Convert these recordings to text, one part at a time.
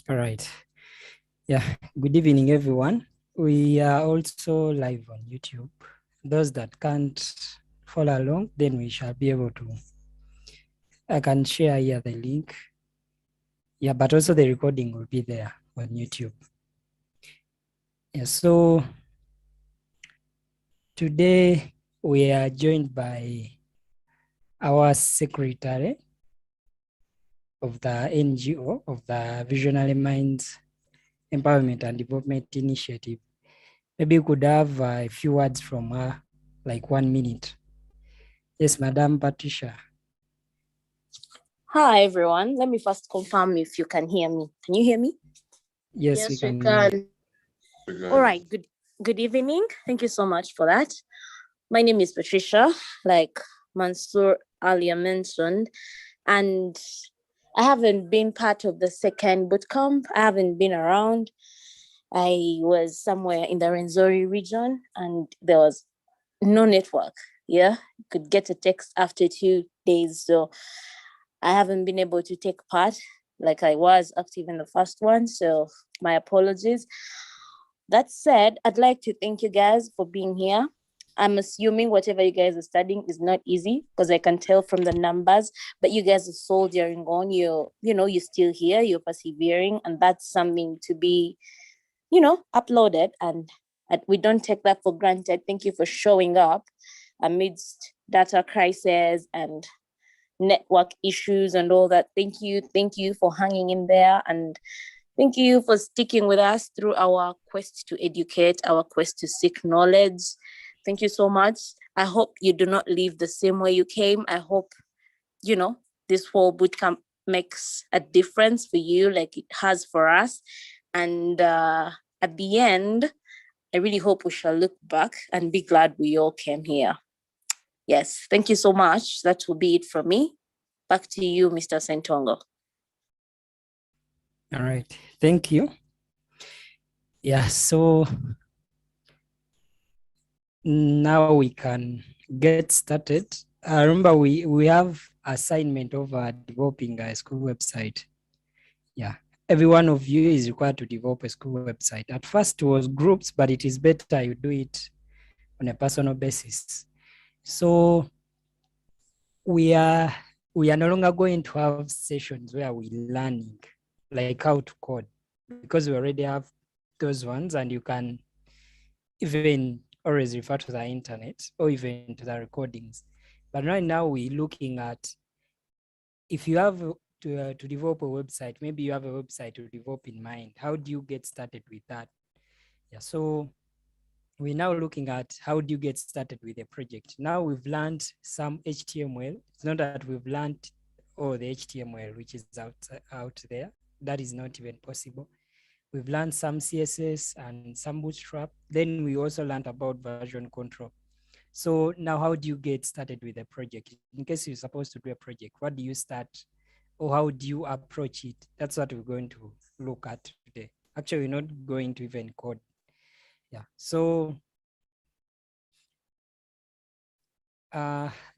All right. Yeah. Good evening, everyone. We are also live on YouTube. Those that can't follow along, then we shall be able to. I can share here the link. Yeah, but also the recording will be there on YouTube. Yeah, so today we are joined by our secretary of the NGO, of the Visionary Minds Empowerment and Development Initiative. Maybe you could have a few words from her, like 1 minute. Yes, Madam Patricia. Hi, everyone. Let me first confirm if you can hear me. Can you hear me? Yes, we can hear you. All right. Good evening. Thank you so much for that. My name is Patricia, like Mansour earlier mentioned, and I haven't been part of the second bootcamp. I haven't been around. I was somewhere in the Renzori region, and there was no network. Yeah, you could get a text after 2 days. So I haven't been able to take part like I was active in the first one. So my apologies. That said, I'd like to thank you guys for being here. I'm assuming whatever you guys are studying is not easy because I can tell from the numbers, but you guys are soldiering on. You're still here, you're persevering, and that's something to be, uploaded. And we don't take that for granted. Thank you for showing up amidst data crisis and network issues and all that. Thank you for hanging in there, and thank you for sticking with us through our quest to educate, our quest to seek knowledge. Thank you so much. I hope you do not leave the same way you came. I hope this whole bootcamp makes a difference for you like it has for us. And at the end, I really hope we shall look back and be glad we all came here. Yes, thank you so much. That will be it from me. Back to you, Mr. Sentongo. All right. Thank you. Yeah, so now we can get started. Remember, we have assignment of developing a school website. Yeah, every one of you is required to develop a school website. At first it was groups, but it is better you do it on a personal basis. So we are no longer going to have sessions where we're learning like how to code, because we already have those ones, and you can even always refer to the internet or even to the recordings. But right now we're looking at, if you have to develop a website, maybe you have a website to develop in mind, how do you get started with that? Yeah, so we're now looking at how do you get started with a project. Now we've learned some HTML. It's not that we've learned all the HTML which is out there. That is not even possible. We've learned some CSS and some Bootstrap. Then we also learned about version control. So now how do you get started with a project? In case you're supposed to do a project, what do you start, or how do you approach it? That's what we're going to look at today. Actually, we're not going to even code. Yeah, so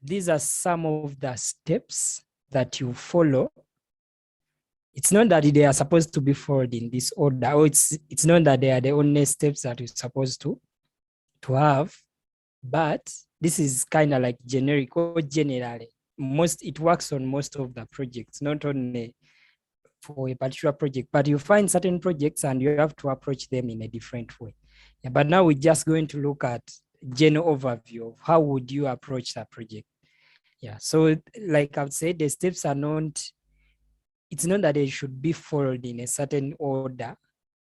these are some of the steps that you follow. It's not that they are supposed to be followed in this order, or it's not that they are the only steps that you're supposed to have, but this is kind of like generic or generally. It works on most of the projects, not only for a particular project, but you find certain projects and you have to approach them in a different way. Yeah, but now we're just going to look at general overview of how would you approach that project. Yeah, so like I've said, the steps are not, it's not that they should be followed in a certain order.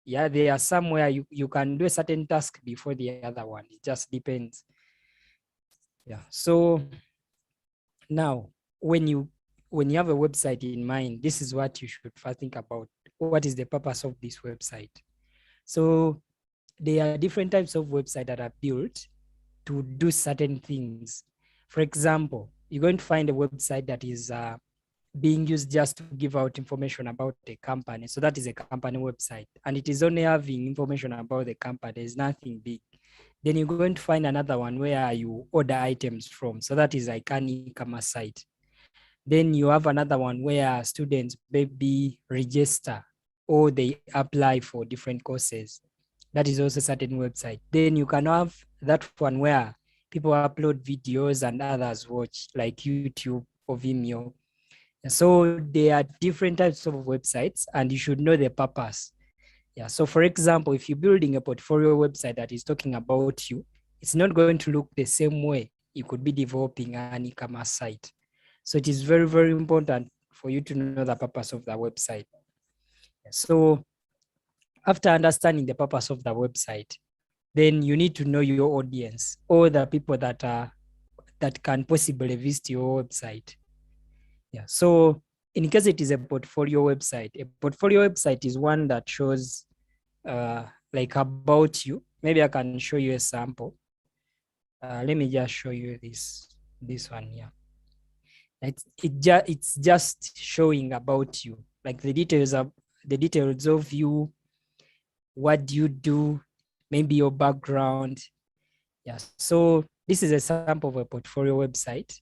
Yeah, there are somewhere you can do a certain task before the other one. It just depends. Yeah, so now when you have a website in mind, this is what you should first think about. What is the purpose of this website? So there are different types of websites that are built to do certain things. For example, you're going to find a website that is being used just to give out information about a company. So that is a company website, and it is only having information about the company. There's nothing big. Then you're going to find another one where you order items from. So that is like an e-commerce site. Then you have another one where students maybe register or they apply for different courses. That is also a certain website. Then you can have that one where people upload videos and others watch, like YouTube or Vimeo. So there are different types of websites, and you should know the purpose. Yeah. So for example, if you're building a portfolio website that is talking about you, it's not going to look the same way. You could be developing an e-commerce site. So it is very, very important for you to know the purpose of the website. So after understanding the purpose of the website, then you need to know your audience, or the people that can possibly visit your website. Yeah. So in case it is a portfolio website, a portfolio website is one that shows like about you. Maybe I can show you a sample. Let me just show you this one here. It's just showing about you, like the details of you, what do you do, maybe your background. Yeah. So this is a sample of a portfolio website.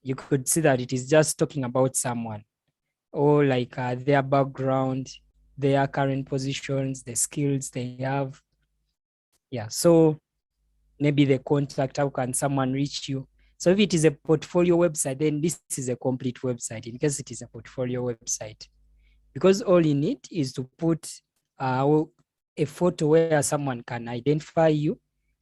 You could see that it is just talking about someone, or like their background, their current positions, the skills they have. Yeah. So maybe the contact, how can someone reach you? So if it is a portfolio website, then this is a complete website in case it is a portfolio website, because all you need is to put a photo where someone can identify you.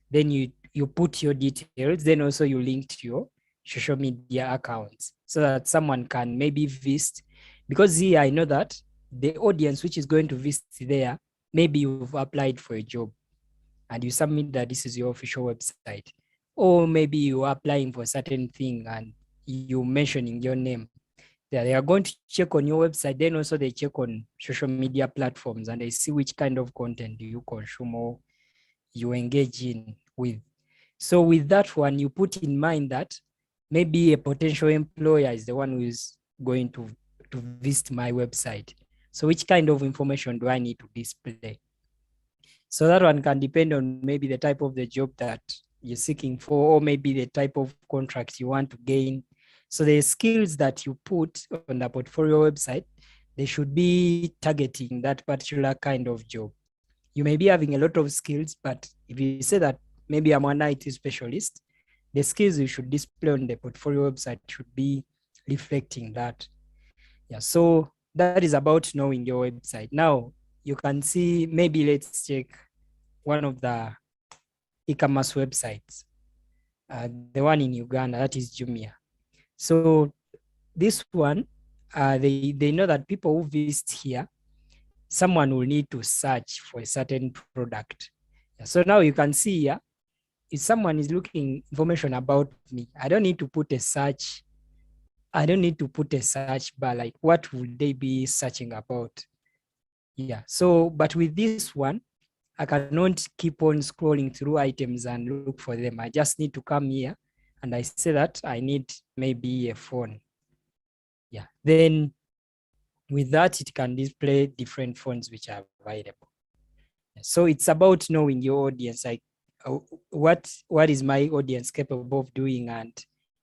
Then you put your details, then also you link to your social media accounts so that someone can maybe visit. Because here I know that the audience which is going to visit there, maybe you've applied for a job and you submit that this is your official website, or maybe you are applying for a certain thing and you mentioning your name. They are going to check on your website, then also they check on social media platforms and they see which kind of content do you consume or you engage in with. So with that one, you put in mind that maybe a potential employer is the one who is going to visit my website. So which kind of information do I need to display? So that one can depend on maybe the type of the job that you're seeking for, or maybe the type of contract you want to gain. So the skills that you put on the portfolio website, they should be targeting that particular kind of job. You may be having a lot of skills, but if you say that maybe I'm an IT specialist, the skills you should display on the portfolio website should be reflecting that. Yeah, so that is about knowing your website. Now you can see, maybe let's check one of the e-commerce websites, the one in Uganda, that is Jumia. So this one, they know that people who visit here, someone will need to search for a certain product. So now you can see here, if someone is looking information about me, I don't need to put a search. I don't need to put a search bar, like what would they be searching about? Yeah. So, but with this one, I cannot keep on scrolling through items and look for them. I just need to come here and I say that I need maybe a phone. Yeah. Then with that, it can display different phones which are available. So it's about knowing your audience, like what is my audience capable of doing and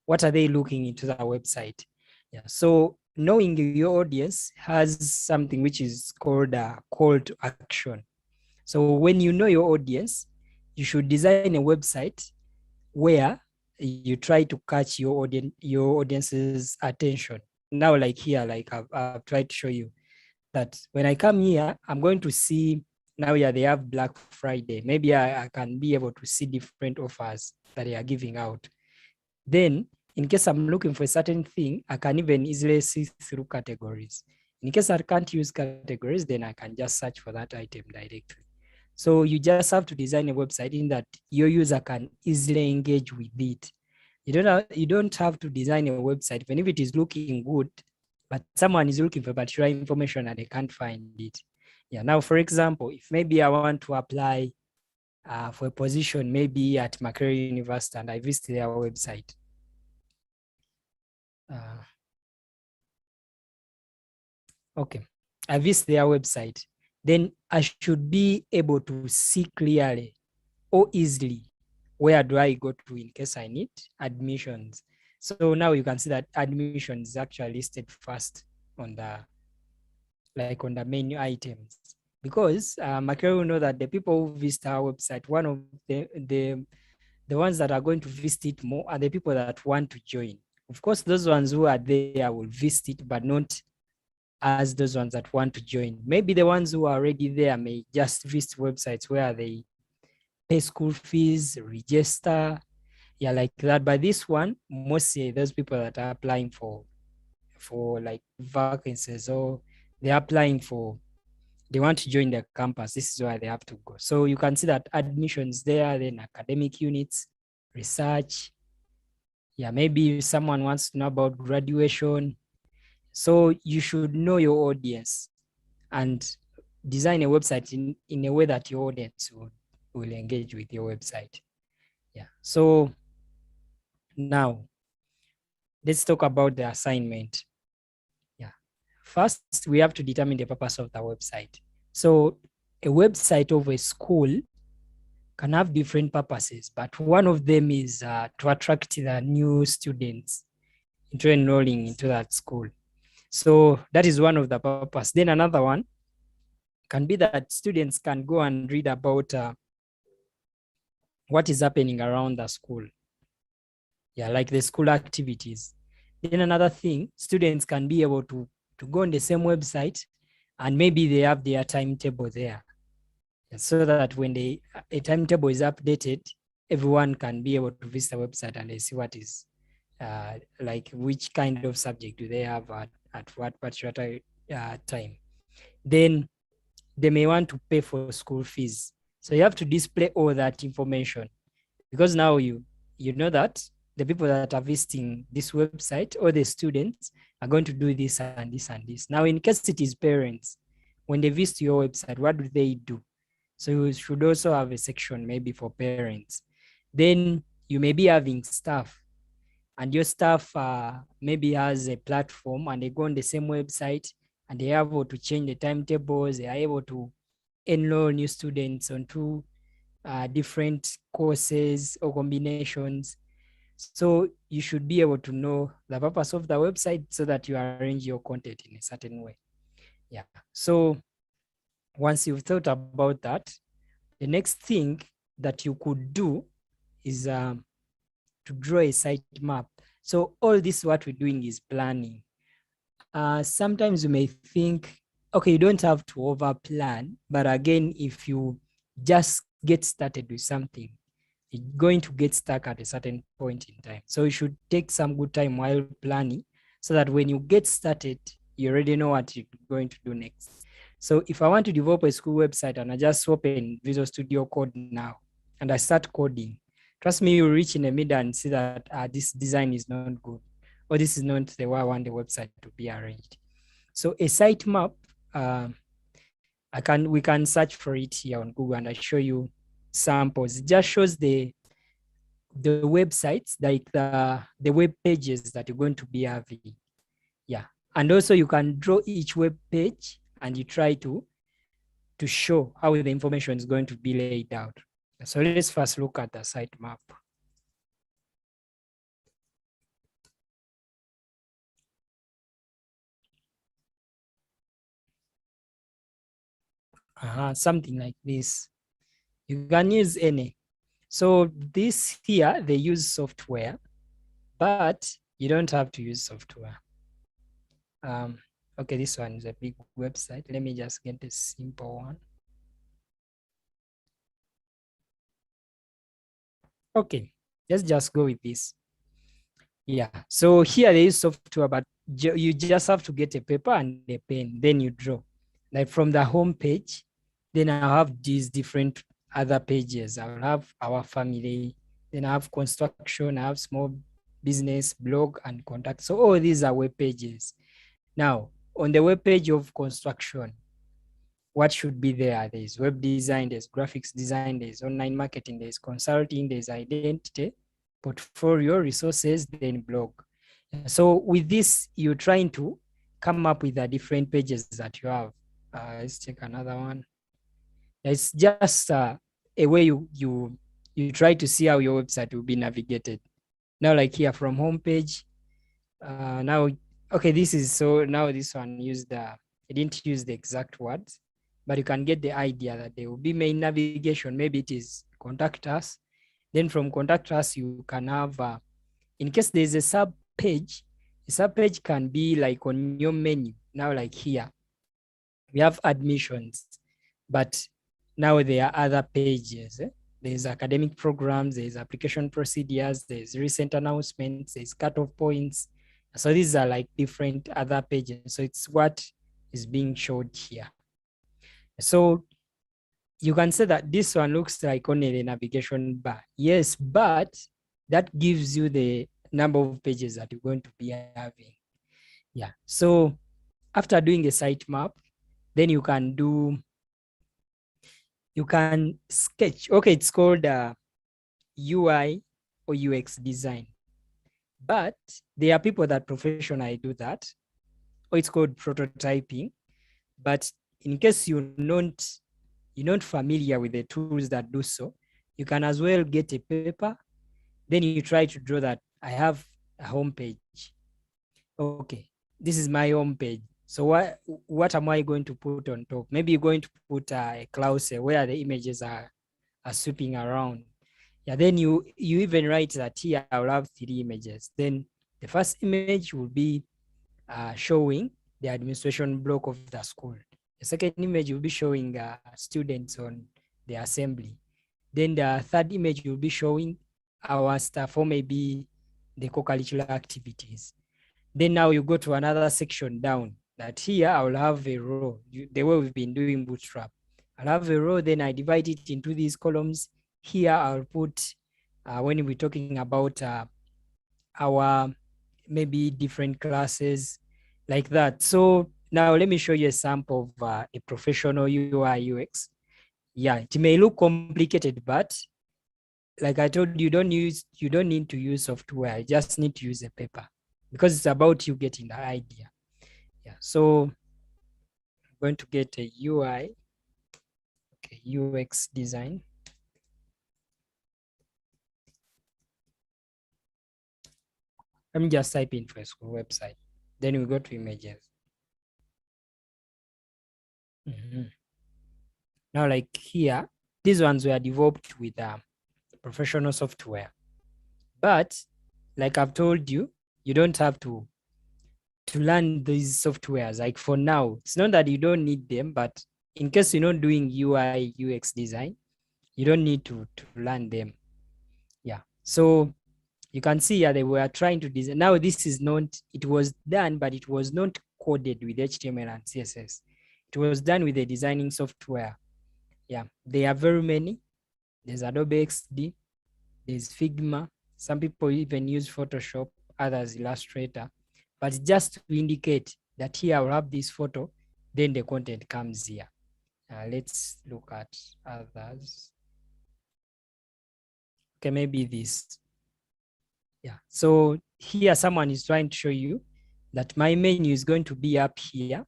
what are they looking into the website. Yeah. So knowing your audience has something which is called a call to action. So when you know your audience, you should design a website where you try to catch your audience's attention. Now, like here, like I've tried to show you that when I come here, I'm going to see now, yeah, they have Black Friday. Maybe I can be able to see different offers that they are giving out. Then, in case I'm looking for a certain thing, I can even easily see through categories. In case I can't use categories, then I can just search for that item directly. So you just have to design a website in that your user can easily engage with it. You don't have to design a website, even if it is looking good, but someone is looking for particular information and they can't find it. Yeah. Now, for example, if maybe I want to apply for a position maybe at Makerere University and I visit their website. Okay, I visit their website, then I should be able to see clearly or easily where do I go to in case I need admissions. So now you can see that admission is actually listed first on the like on the menu items. Because Makere will know that the people who visit our website, one of the ones that are going to visit it more are the people that want to join. Of course, those ones who are there will visit it, but not as those ones that want to join. Maybe the ones who are already there may just visit websites where they pay school fees, register, yeah, like that. But this one, mostly those people that are applying for like vacancies, or they're applying for, they want to join the campus, this is where they have to go. So you can see that admissions there, then academic units, research. Yeah, maybe someone wants to know about graduation. So you should know your audience and design a website in a way that your audience will engage with your website. Yeah. So now let's talk about the assignment. Yeah. First, we have to determine the purpose of the website. So a website of a school can have different purposes, but one of them is to attract the new students into enrolling into that school. So that is one of the purpose. Then another one can be that students can go and read about what is happening around the school. Yeah, like the school activities. Then another thing, students can be able to go on the same website, and maybe they have their timetable there, so that when a timetable is updated, everyone can be able to visit the website and they see what is like which kind of subject do they have at what particular time. Then they may want to pay for school fees. So you have to display all that information, because now you know that the people that are visiting this website, or the students, are going to do this and this and this. Now, in case it is parents, when they visit your website, what do they do? So you should also have a section maybe for parents. Then you may be having staff, and your staff maybe has a platform, and they go on the same website, and they are able to change the timetables. They are able to enroll new students onto different courses or combinations. So you should be able to know the purpose of the website so that you arrange your content in a certain way. Yeah. So once you've thought about that, the next thing that you could do is to draw a site map. So all this, what we're doing is planning. Sometimes you may think, okay, you don't have to over plan, but again, if you just get started with something, you're going to get stuck at a certain point in time. So you should take some good time while planning, so that when you get started, you already know what you're going to do next. So if I want to develop a school website and I just open Visual Studio Code now and I start coding, trust me, you'll reach in the middle and see that this design is not good, or this is not the way I want the website to be arranged. So a site map, we can search for it here on Google, and I show you samples. It just shows the websites, like the web pages that you're going to be having. Yeah. And also you can draw each web page and you try to show how the information is going to be laid out. So let's first look at the site map. Something like this. You can use any. So this here, they use software, but you don't have to use software. Okay, this one is a big website. Let me just get a simple one. Okay, let's just go with this. Yeah, so here they use software, but you just have to get a paper and a pen, then you draw. Like from the home page, then I have these different other pages. I'll have our family, then I have construction, I have small business, blog, and contact. So all these are web pages. Now, on the web page of construction, what should be there? There's web design, there's graphics design, there's online marketing, there's consulting, there's identity, portfolio, resources, then blog. So with this, you're trying to come up with the different pages that you have. Let's take another one. It's just a way you try to see how your website will be navigated. Now, like here from homepage, now, okay, this is, so now this one use the I didn't use the exact words, but you can get the idea that there will be main navigation. Maybe it is contact us. Then from contact us, you can have, in case there's a sub page, a sub page can be like on your menu. Now, like here, we have admissions, but now there are other pages. There's academic programs, there's application procedures, there's recent announcements, there's cutoff points. So these are like different other pages. So it's what is being showed here. So you can say that this one looks like only the navigation bar. Yes, but that gives you the number of pages that you're going to be having. Yeah. So after doing a sitemap, then you can sketch. Okay, it's called UI or UX design. But there are people that professionally do that, or it's called prototyping. But in case you're not familiar with the tools that do so, you can as well get a paper. Then you try to draw that. I have a home page. Okay, this is my home page. So what am I going to put on top? Maybe you're going to put a clause where the images are sweeping around. Yeah, then you even write that here I'll have 3 images. Then the first image will be showing the administration block of the school. The second image will be showing students on the assembly. Then the third image will be showing our staff, or maybe the co-curricular activities. Then now you go to another section down, that here I will have a row, the way we've been doing Bootstrap. I'll have a row, then I divide it into these columns. Here I'll put, when we're talking about our maybe different classes, like that. So now let me show you a sample of a professional UI UX. Yeah, it may look complicated, but like I told you, you don't need to use software. You just need to use a paper, because it's about you getting the idea. Yeah, so I'm going to get a UI, okay, UX design. Let me just type in for a school website. Then we go to images. Now, like here, these ones were developed with professional software. But like I've told you, you don't have to learn these softwares. Like for now, it's not that you don't need them, but in case you're not doing UI UX design, you don't need to learn them. Yeah. So you can see here they were trying to design. Now this is not, it was done, but it was not coded with HTML and CSS. It was done with the designing software. Yeah, there are very many. There's Adobe XD, there's Figma. Some people even use Photoshop, others Illustrator. But just to indicate that here I'll have this photo, then the content comes here. Let's look at others. Okay, maybe this. Yeah, so here someone is trying to show you that my menu is going to be up here.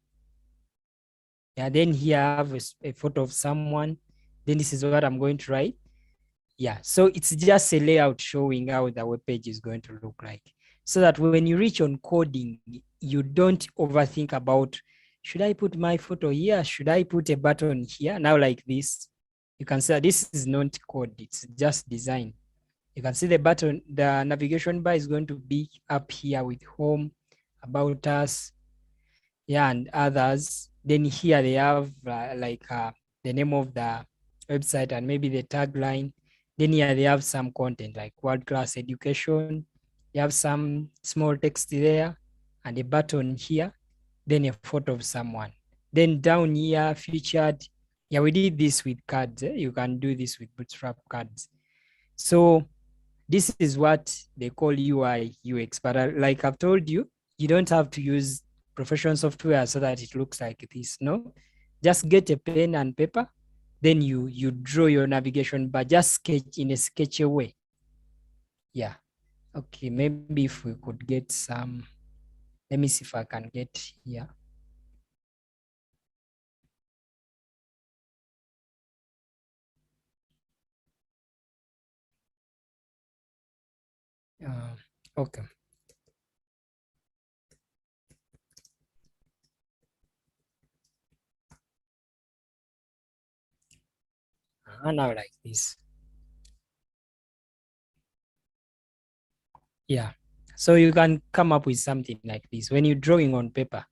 Yeah, then here I have a photo of someone. Then this is what I'm going to write. Yeah, so it's just a layout showing how the web page is going to look like, so that when you reach on coding, you don't overthink about, should I put my photo here? Should I put a button here? Now like this, you can say this is not code, it's just design. You can see the button, the navigation bar is going to be up here with home, about us, yeah, and others. Then here they have the name of the website and maybe the tagline. Then here they have some content like world-class education. You have some small text there and a button here, then a photo of someone. Then down here, featured. Yeah, we did this with cards. You can do this with Bootstrap cards. So this is what they call UI UX. But like I've told you, you don't have to use professional software so that it looks like this. No, just get a pen and paper, then you draw your navigation bar, just sketch in a sketchy way. Yeah. Okay, maybe if we could get some, let me see if I can get here. Okay. And now like this. Yeah. So you can come up with something like this when you're drawing on paper.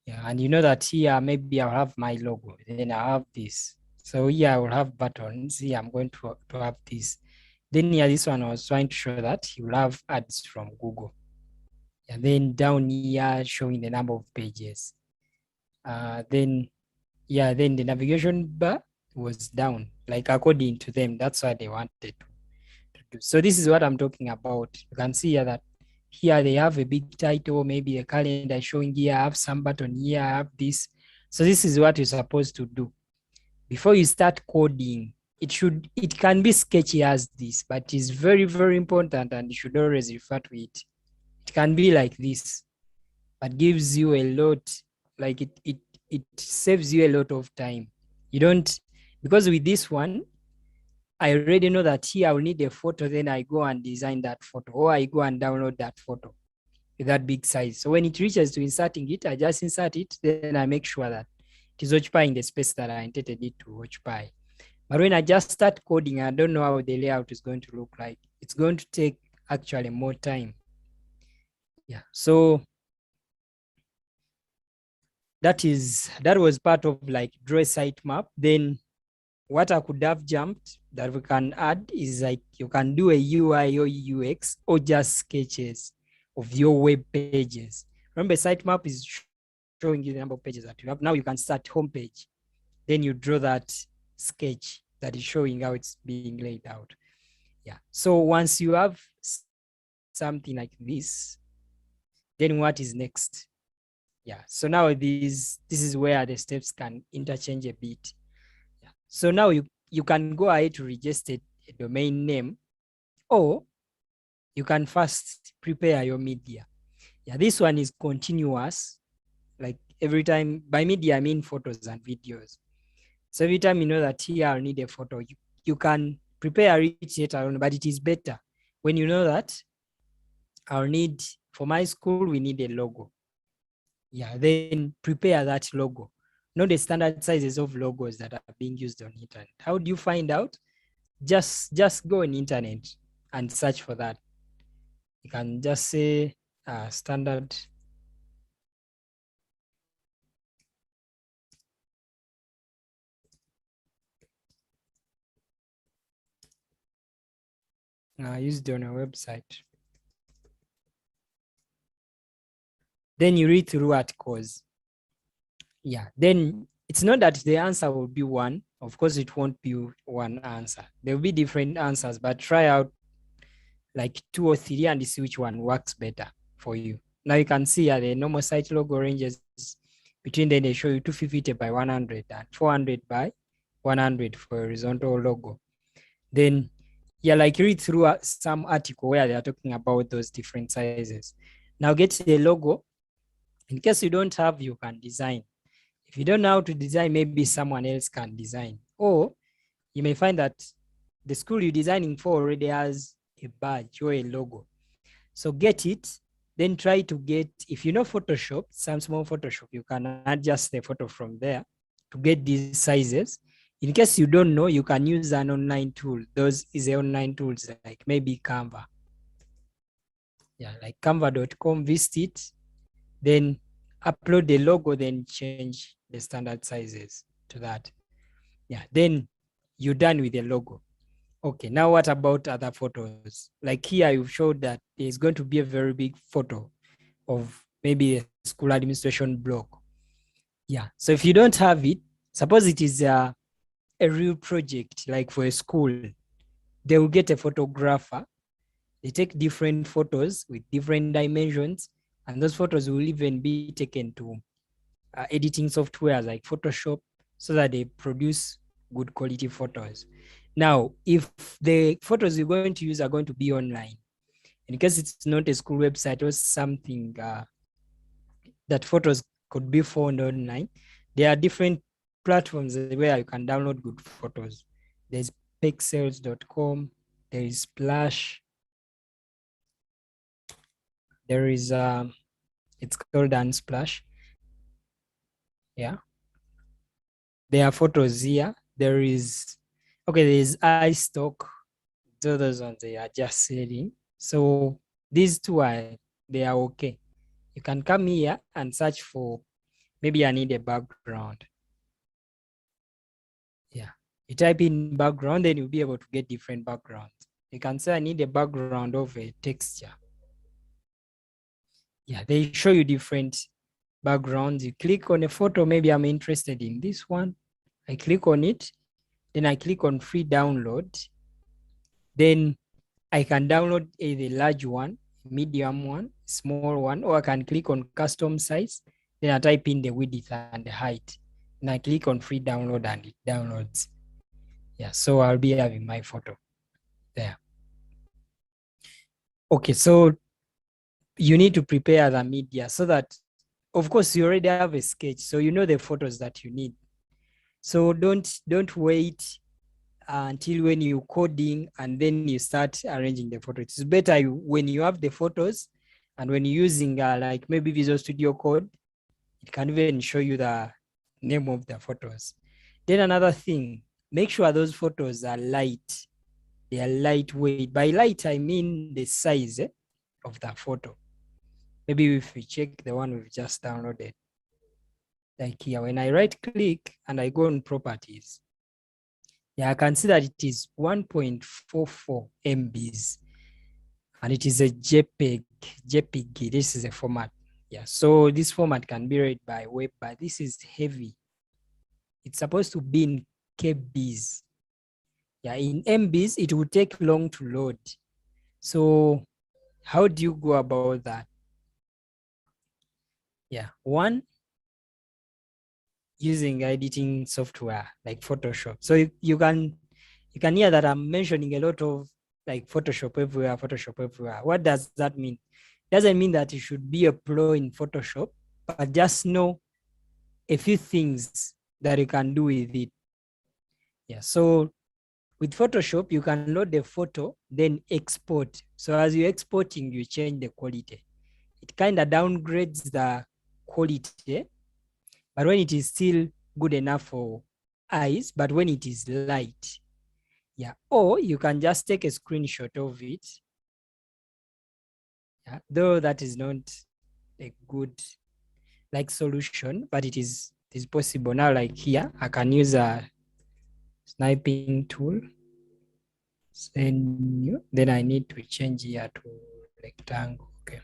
Yeah, and you know that here maybe I'll have my logo, then I have this. So here I will have buttons. Here I'm going to have this. Then here this one I was trying to show that you will have ads from Google. And then down here showing the number of pages. Then the navigation bar was down, like according to them. That's what they wanted to do. So this is what I'm talking about. You can see here that here they have a big title, maybe a calendar showing here, I have some button here, I have this. So this is what you're supposed to do. Before you start coding, it can be sketchy as this, but it's very, very important and you should always refer to it. It can be like this, but gives you a lot, like it saves you a lot of time. You don't, because with this one, I already know that here I will need a photo, then I go and design that photo, or I go and download that photo with that big size. So when it reaches to inserting it, I just insert it, then I make sure that it is occupying the space that I intended it to occupy. But when I just start coding, I don't know how the layout is going to look like. It's going to take actually more time. Yeah, so that was part of like draw a sitemap. Then what I could have jumped that we can add is like you can do a UI or UX or just sketches of your web pages. Remember, sitemap is showing you the number of pages that you have. Now you can start homepage. Then you draw that sketch that is showing how it's being laid out. Yeah. So once you have something like this, then what is next? Yeah. So now this is where the steps can interchange a bit. Yeah. So now you can go ahead to register a domain name, or you can first prepare your media. Yeah, this one is continuous. Like every time, by media I mean photos and videos. So every time you know that here I'll need a photo, you can prepare it later on, but it is better when you know that I'll need, for my school, we need a logo. Yeah, then prepare that logo. Know the standard sizes of logos that are being used on internet. How do you find out? Just go on internet and search for that. You can just say standard. Used on a website. Then you read through articles. Yeah, then it's not that the answer will be one. Of course, it won't be one answer. There will be different answers, but try out like 2 or 3 and see which one works better for you. Now you can see the normal site logo ranges between, then they show you 250 by 100 and 400 by 100 for horizontal logo. Then like read through some article where they are talking about those different sizes. Now get the logo. In case you don't have, you can design. If you don't know how to design, maybe someone else can design. Or you may find that the school you're designing for already has a badge or a logo. So get it, then try to get, if you know Photoshop, some small Photoshop, you can adjust the photo from there to get these sizes. In case you don't know, you can use an online tool. Those is online tools like maybe Canva. Yeah, like canva.com, visit it, then upload the logo, then change the standard sizes to that. Yeah, then you're done with the logo. Okay, now what about other photos? Like here, you've showed that there's going to be a very big photo of maybe a school administration block. Yeah, so if you don't have it, suppose it is a real project, like for a school, they will get a photographer. They take different photos with different dimensions, and those photos will even be taken to editing software like Photoshop so that they produce good quality photos. Now, if the photos you're going to use are going to be online, in case it's not a school website or something that photos could be found online, there are different platforms where you can download good photos. There's pixels.com, there is Splash, there is it's called Unsplash. Yeah, there are photos here. there is iStock. Those ones, they are just selling. So these two they are okay. You can come here and search for, maybe I need a background. Yeah, you type in background, then you'll be able to get different backgrounds. You can say I need a background of a texture. Yeah, they show you different backgrounds. You click on a photo, maybe I'm interested in this one. I click on it, then I click on free download. Then I can download a large one, medium one, small one, or I can click on custom size. Then I type in the width and the height. And I click on free download and it downloads. Yeah, so I'll be having my photo there. Okay, so you need to prepare the media so that, of course, you already have a sketch, so you know the photos that you need. So don't wait until when you coding and then you start arranging the photo. It's better when you have the photos, and when you're using like maybe Visual Studio Code, it can even show you the name of the photos. Then another thing, make sure those photos are light. They are lightweight. By light, I mean the size of the photo. Maybe if we check the one we've just downloaded, like here, when I right click and I go on properties, yeah, I can see that it is 1.44 MBs and it is a JPEG. This is a format. Yeah, so this format can be read by web, but this is heavy. It's supposed to be in KBs. Yeah, in MBs, it will take long to load. So how do you go about that? Yeah, one, using editing software like Photoshop. So you can hear that I'm mentioning a lot of like Photoshop everywhere. What does that mean? Doesn't mean that you should be a pro in Photoshop, but just know a few things that you can do with it. Yeah, so with Photoshop, you can load the photo, then export. So as you're exporting, you change the quality. It kind of downgrades the quality, but when it is still good enough for eyes, but when it is light, yeah. Or you can just take a screenshot of it. Yeah, though that is not a good like solution, but it is possible. Now, like here, I can use a sniping tool. Then I need to change here to rectangle. Okay.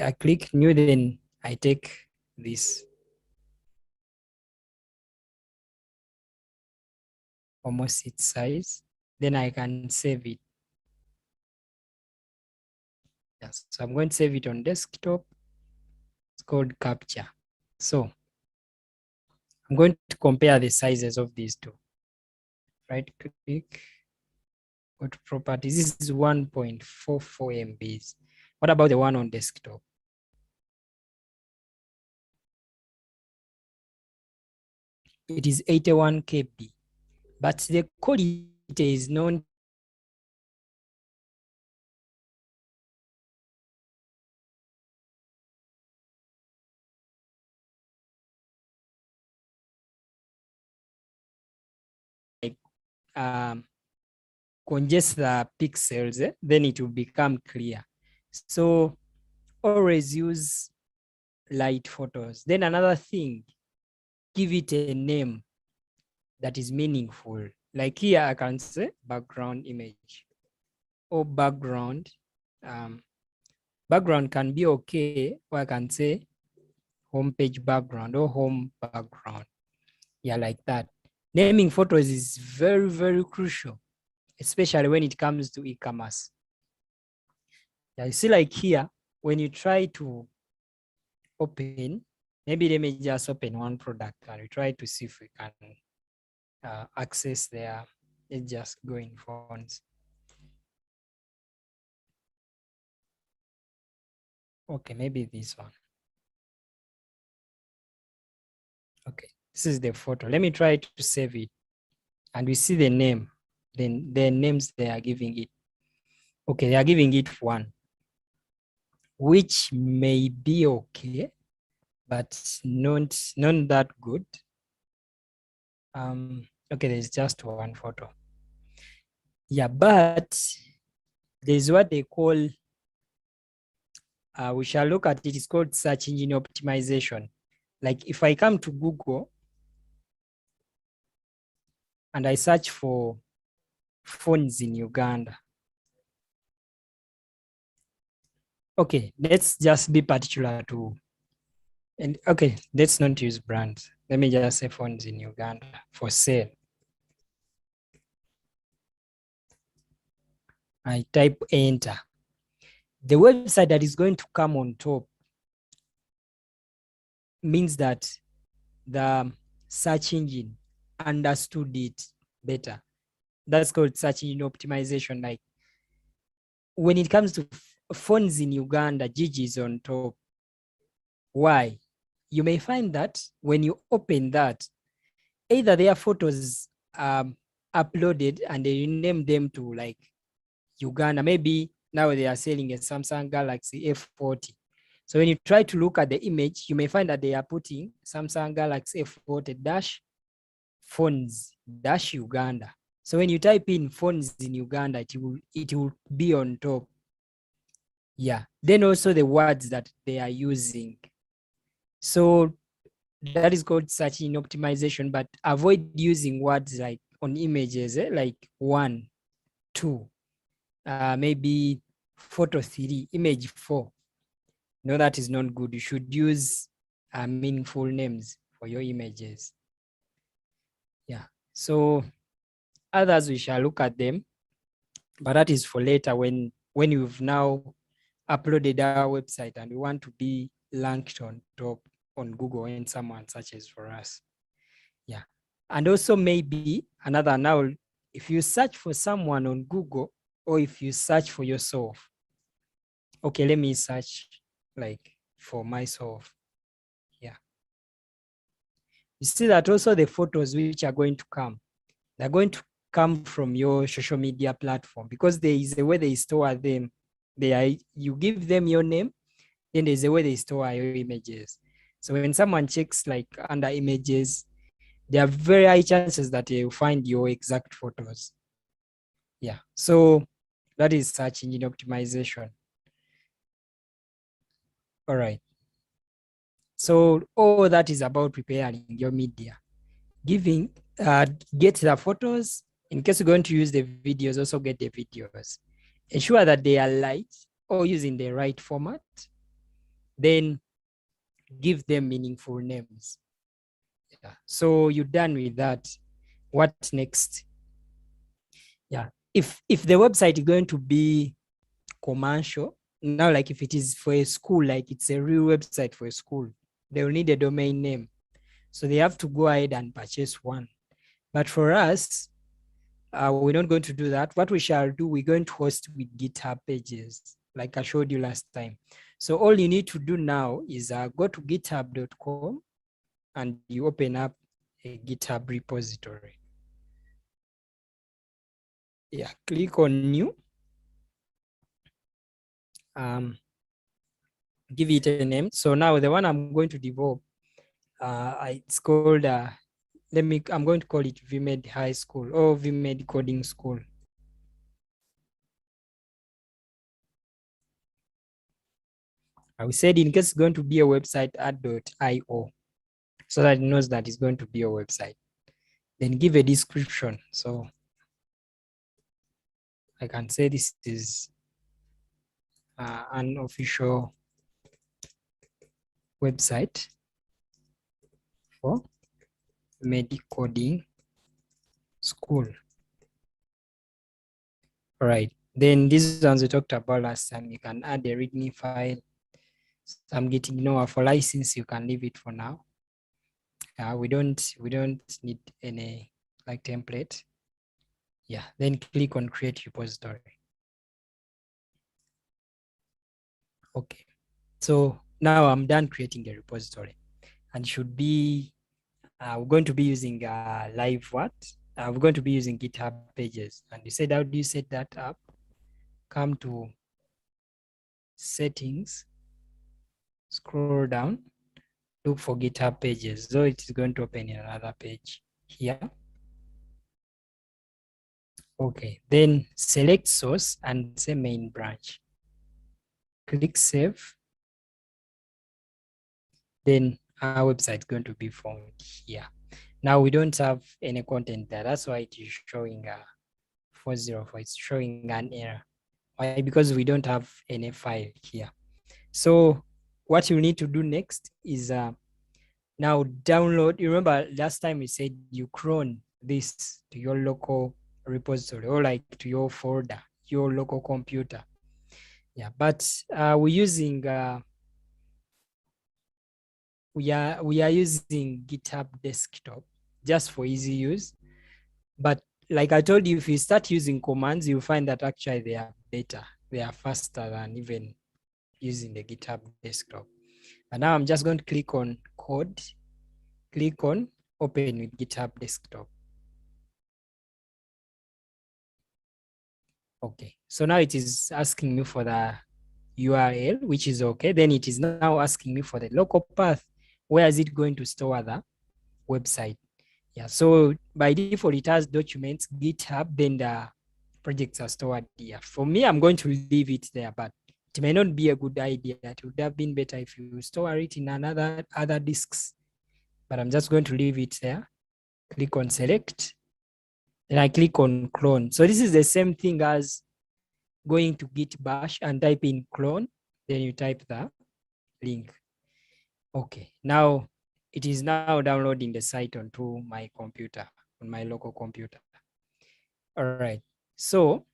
I click new, then I take this almost its size. Then I can save it. Yes, so I'm going to save it on desktop. It's called capture. So I'm going to compare the sizes of these two. Right click, go to properties. This is 1.44 MBs. What about the one on desktop? It is 81 KB, but the quality is not like congest the pixels, then it will become clear. So always use light photos. Then another thing, give it a name that is meaningful. Like here, I can say background image or background. Background can be okay, or I can say homepage background or home background. Yeah, like that. Naming photos is very, very crucial, especially when it comes to e-commerce. Yeah, you see, like here, when you try to open, maybe let me just open one product and we try to see if we can access their, let's just go in phones. Okay, maybe this one. Okay, this is the photo. Let me try to save it. And we see the name, then the names they are giving it. Okay, they are giving it one, which may be okay, but not that good. Okay, there's just one photo. Yeah, but there's what they call, we shall look at it, it's called search engine optimization. Like if I come to Google and I search for phones in Uganda. Okay, let's just be particular to, and okay, let's not use brands. Let me just say phones in Uganda for sale. I type enter. The website that is going to come on top means that the search engine understood it better. That's called search engine optimization. Like when it comes to phones in Uganda, Gigi is on top. Why? You may find that when you open that, either their photos uploaded and they rename them to like Uganda. Maybe now they are selling a Samsung Galaxy F40. So when you try to look at the image, you may find that they are putting Samsung Galaxy F40 dash phones dash Uganda. So when you type in phones in Uganda, it will be on top. Yeah. Then also the words that they are using. So that is called search engine optimization, but avoid using words like on images, like 1, 2, maybe photo 3, image 4. No, that is not good. You should use meaningful names for your images. Yeah. So others, we shall look at them, but that is for later when you've now uploaded our website and we want to be ranked on top on Google when someone searches for us. Yeah. And also maybe another now, if you search for someone on Google or if you search for yourself, okay, let me search like for myself. Yeah. You see that also the photos which are going to come, they're going to come from your social media platform because there is a way they store them. You give them your name, then there's a way they store your images. So when someone checks like under images, there are very high chances that they will find your exact photos. Yeah. So that is search engine optimization. All right. So all that is about preparing your media. Giving, get the photos. In case you're going to use the videos, also get the videos. Ensure that they are light or using the right format. Then give them meaningful names. Yeah. So you're done with that. What next? Yeah. If the website is going to be commercial, now like if it is for a school, like it's a real website for a school, they will need a domain name. So they have to go ahead and purchase one. But for us, we're not going to do that. What we shall do, we're going to host with GitHub pages, like I showed you last time. So all you need to do now is go to github.com and you open up a GitHub repository. Yeah, click on new. Give it a name. So now the one I'm going to develop, it's called, I'm going to call it VMEDI High School or VMEDI Coding School. I said in case it's going to be a website, add.io, so that it knows that it's going to be a website. Then give a description. So I can say this is an official website for VMEDI Coding School. All right. Then these ones we talked about last time. You can add a README file. Some getting for license, you can leave it for now. We don't need any like template. Yeah. Then click on create repository. Okay. So now I'm done creating the repository, and should be we're going to be using live what? We're going to be using GitHub pages. And you said, how do you set that up? Come to settings, scroll down, look for GitHub pages. So it is going to open in another page. here. Okay, then select source and say main branch. Click save. Then our website is going to be found here. Now we don't have any content there. That's why it is showing 404. It's showing an error. Why? Because we don't have any file here. So what you need to do next is now download. You remember last time we said you clone this to your local repository or like to your folder, your local computer. Yeah, but we're using we are using GitHub desktop just for easy use. But like I told you, if you start using commands, you'll find that actually they are better. They are faster than even using the GitHub desktop. And now I'm just going to click on code, click on open with GitHub desktop. Okay, so now it is asking me for the URL, which is okay. Then it is now asking me for the local path. Where is it going to store the website? Yeah, so by default, it has documents, GitHub, then the projects are stored here. For me, I'm going to leave it there, but it may not be a good idea. It would have been better if you store it in other disks, but I'm just going to leave it there. Click on select, then I click on clone. So this is the same thing as going to git bash and type in clone, then you type the link. Okay, now it is now downloading the site onto my computer, on my local computer. All right, so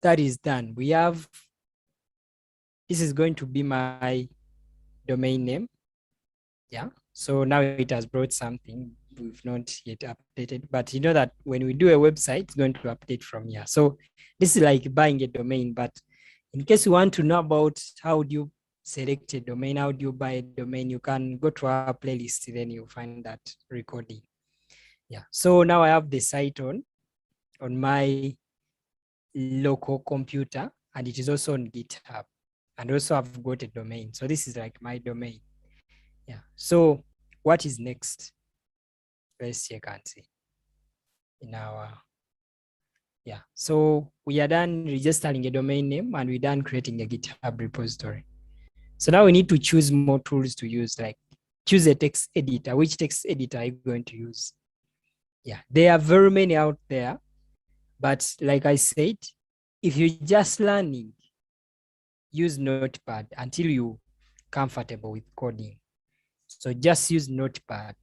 that is done. We have, this is going to be my domain name. Yeah, so now it has brought something we've not yet updated, but you know that when we do a website, it's going to update from here. So this is like buying a domain, but in case you want to know about how do you select a domain, how do you buy a domain, you can go to our playlist, then you'll find that recording. Yeah, so now I have the site on my local computer, and it is also on GitHub, and also I've got a domain. So this is like my domain. Yeah, so what is next? Let's check and see in our, yeah, so we are done registering a domain name and we're done creating a GitHub repository. So now we need to choose more tools to use, like choose a text editor. Which text editor are you going to use? Yeah, there are very many out there, but like I said, if you're just learning, use Notepad until you're comfortable with coding. So just use Notepad,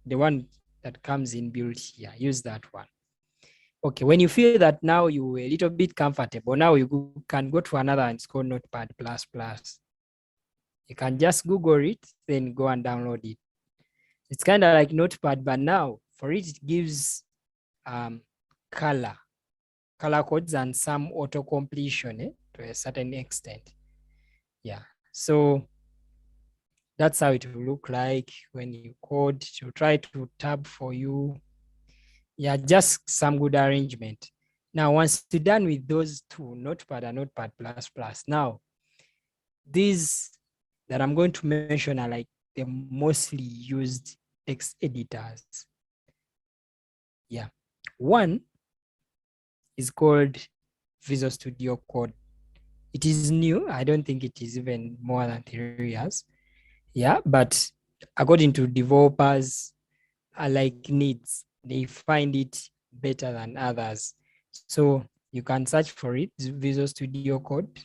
the one that comes in built here, use that one. Okay, when you feel that now you're a little bit comfortable, now you can go to another and it's called Notepad++. You can just Google it, then go and download it. It's kind of like Notepad, but now for it, it gives color codes and some auto completion to a certain extent. Yeah, so that's how it will look like when you code. To try to tab for you. Yeah, just some good arrangement. Now, once you're done with those two, Notepad and Notepad++, now these that I'm going to mention are like the mostly used text editors. Yeah, one is called Visual Studio Code. It is new. I don't think it is even more than 3 years. Yeah, but according to developers, like needs, they find it better than others. So you can search for it, Visual Studio Code.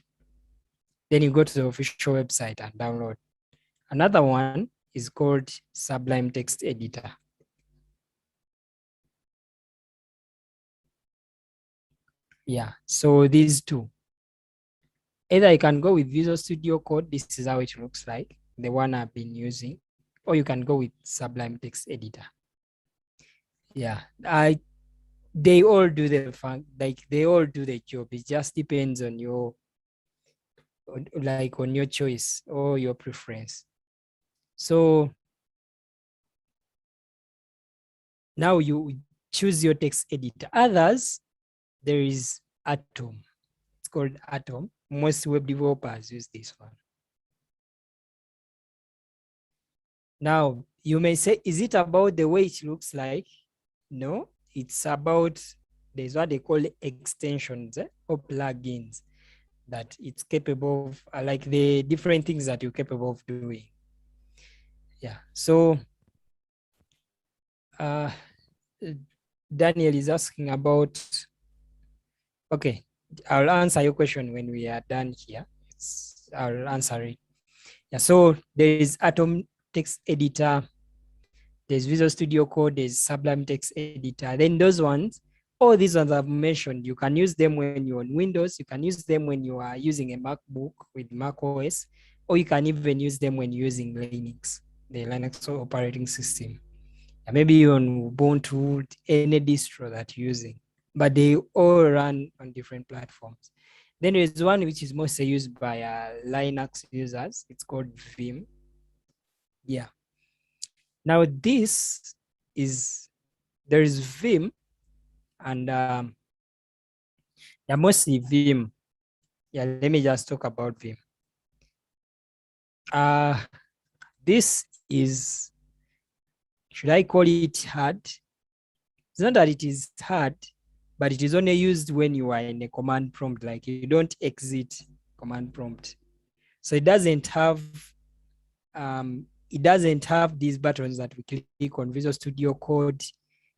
Then you go to the official website and download. Another one is called Sublime Text Editor. Yeah, so these two. Either you can go with Visual Studio Code, this is how it looks like, the one I've been using, or you can go with Sublime Text Editor. Yeah, they all do the fun, like they all do the job. It just depends on your, like on your choice or your preference. So now you choose your text editor. Others, there is Atom. It's called Atom. Most web developers use this one. Now, you may say, is it about the way it looks like? No, it's about, there's what they call extensions or plugins that it's capable of, like the different things that you're capable of doing. Yeah, so uh, Daniel is asking about, okay, I'll answer your question when we are done here. I'll answer it. Yeah, so there is Atom Text Editor, there's Visual Studio Code, there's Sublime Text Editor. Then those ones, all these ones I've mentioned, you can use them when you're on Windows, you can use them when you are using a MacBook with Mac OS, or you can even use them when you're using Linux, the Linux operating system. And maybe you're on Ubuntu, any distro that you're using, but they all run on different platforms. Then there's one which is mostly used by Linux users. It's called Vim. Yeah. Now this is, there is Vim and yeah, mostly Vim. Yeah, let me just talk about Vim. This is, should I call it hard? It's not that it is hard, but it is only used when you are in a command prompt, like you don't exit command prompt. So it doesn't have these buttons that we click on Visual Studio Code.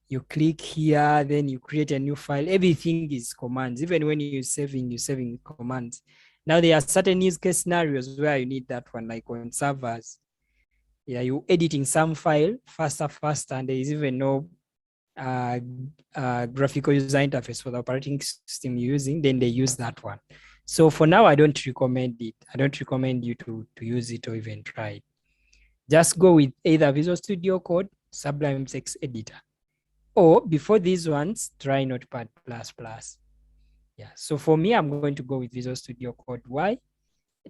You click here, then you create a new file. Everything is commands. Even when you're saving commands. Now there are certain use case scenarios where you need that one, like on servers. Yeah, you're editing some file faster, and there is even no graphical user interface for the operating system you're using, then they use that one. So for now, I don't recommend it. I don't recommend you to use it or even try it. Just go with either Visual Studio Code, Sublime Text Editor, or before these ones, try Notepad++. Yeah, so for me, I'm going to go with Visual Studio Code. Why?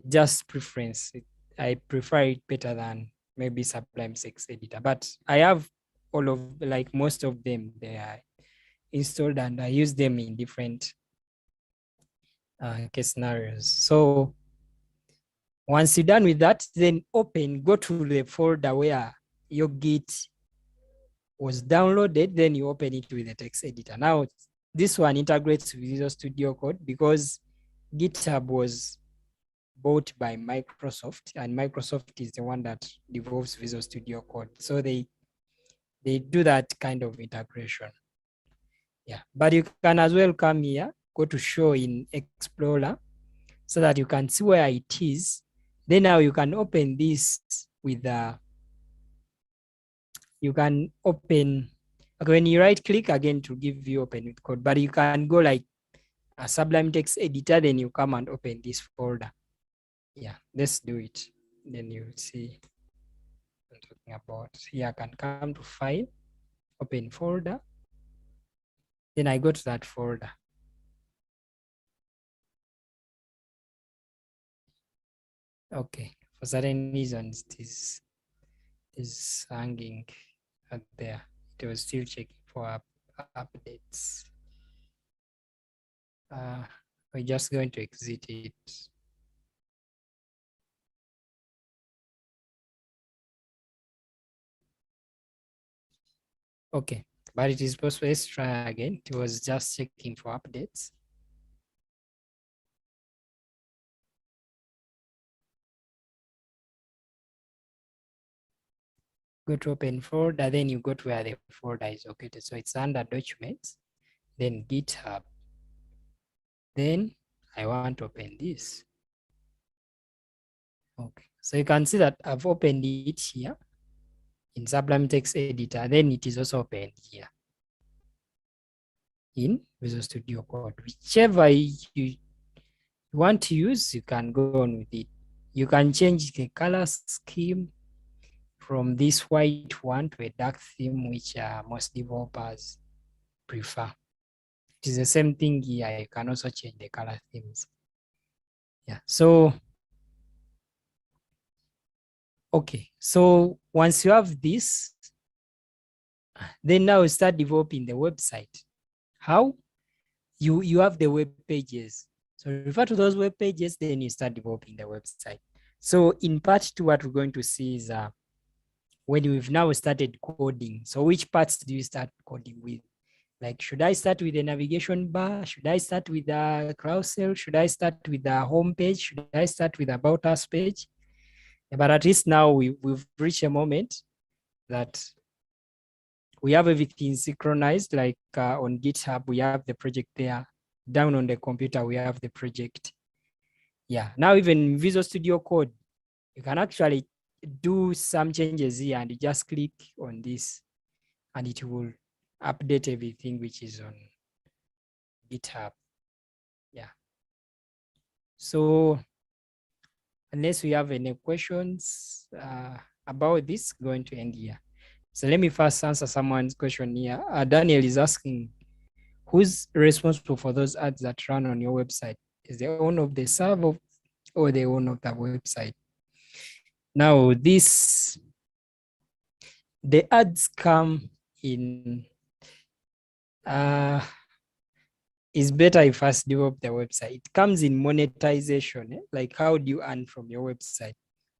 Just preference. I prefer it better than maybe Sublime Text Editor, but I have all of, like most of them, they are installed and I use them in different case scenarios. So once you're done with that, then go to the folder where your Git was downloaded, then you open it with the text editor. Now, this one integrates with Visual Studio Code because GitHub was bought by Microsoft, and Microsoft is the one that develops Visual Studio Code. So they do that kind of integration. Yeah, but you can as well come here, go to show in Explorer so that you can see where it is. Then now you can open this with you can open, okay, when you right click again to give you open with code, but you can go like a Sublime Text Editor, then you come and open this folder. Yeah, let's do it. Then you'll see what I'm talking about. Here I can come to File, open folder. Then I go to that folder. Okay, for certain reasons, this is hanging out there. It was still checking for updates. We're just going to exit it. Okay, but it is possible. Let's try again. It was just checking for updates. Go to open folder, then you go to where the folder is located. So it's under documents, then GitHub. Then I want to open this. Okay, so you can see that I've opened it here in Sublime Text Editor. Then it is also opened here in Visual Studio Code. Whichever you want to use, you can go on with it. You can change the color scheme from this white one to a dark theme, which most developers prefer. It is the same thing here. You can also change the color themes. Yeah, so, okay. So once you have this, then now start developing the website. How? You have the web pages. So refer to those web pages, then you start developing the website. So in part 2, what we're going to see is when we've now started coding. So which parts do you start coding with? Like, should I start with the navigation bar? Should I start with the carousel? Should I start with the home page? Should I start with the about us page? But at least now we've reached a moment that we have everything synchronized. Like on GitHub, we have the project there. Down on the computer, we have the project. Yeah, now even Visual Studio Code, you can actually do some changes here and you just click on this and it will update everything which is on GitHub. Yeah. So unless we have any questions about this, going to end here. So let me first answer someone's question here. Daniel is asking, who's responsible for those ads that run on your website? Is the owner of the server or the owner of the website? Now, the ads come in, it's better if first develop the website. It comes in monetization, like how do you earn from your website?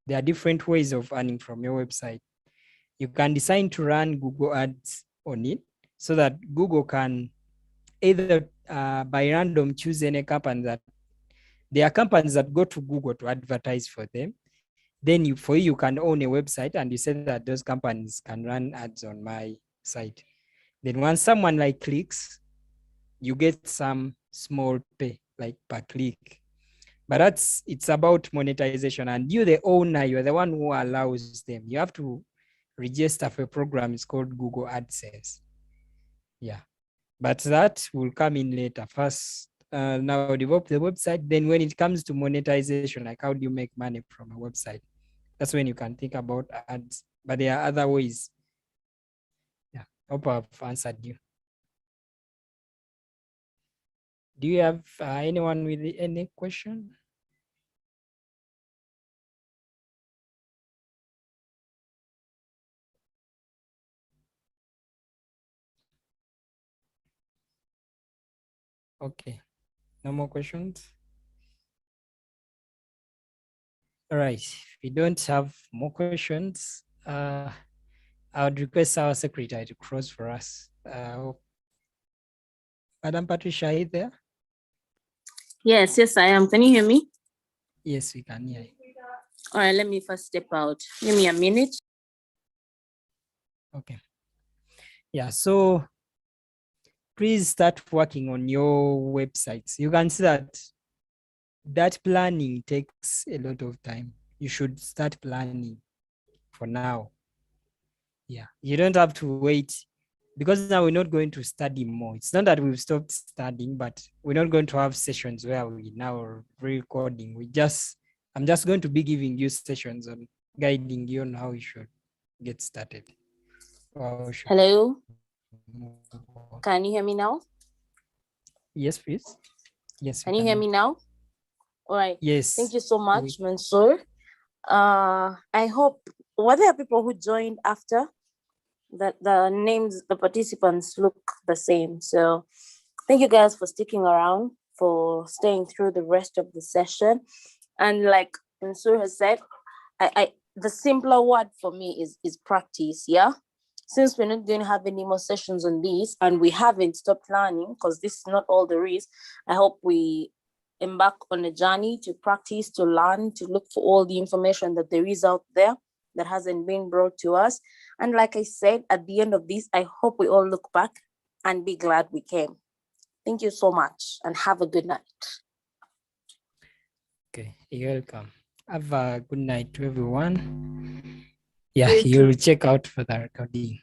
There are different ways of earning from your website. You can decide to run Google ads on it so that Google can either by random choose any company that, there are companies that go to Google to advertise for them. Then you can own a website and you say that those companies can run ads on my site. Then once someone like clicks, you get some small pay, like per click. But it's about monetization, and you, the owner, you're the one who allows them. You have to register for a program. It's called Google AdSense. Yeah, but that will come in later. First, now develop the website. Then when it comes to monetization, like how do you make money from a website? That's when you can think about ads. But there are other ways. Yeah, hope I've answered you. Do you have anyone with any question? Okay, no more questions. All right, if we don't have more questions, I would request our secretary to close for us. Madam Patricia, are you there? Yes, I am. Can you hear me? Yes, we can hear you. All right, let me first step out. Give me a minute. Okay. Yeah, so please start working on your websites. You can see that planning takes a lot of time. You should start planning for now. Yeah, you don't have to wait, because now we're not going to study more. It's not that we've stopped studying, but we're not going to have sessions where we now are recording. I'm just going to be giving you sessions on guiding you on how you should get started. Hello. Can you hear me now? Yes, please. Yes. Can you hear me now? All right. Yes. Thank you so much, Mansoor. I hope, were there people who joined after? That the names, the participants look the same. So thank you guys for sticking around, for staying through the rest of the session. And like Mansoor has said, I the simpler word for me is practice. Yeah. Since we're not going to have any more sessions on this, and we haven't stopped learning, because this is not all there is, I hope we embark on a journey to practice, to learn, to look for all the information that there is out there that hasn't been brought to us. And like I said, at the end of this, I hope we all look back and be glad we came. Thank you so much and have a good night. Okay, you're welcome. Have a good night to everyone. Yeah, you'll check out for the recording.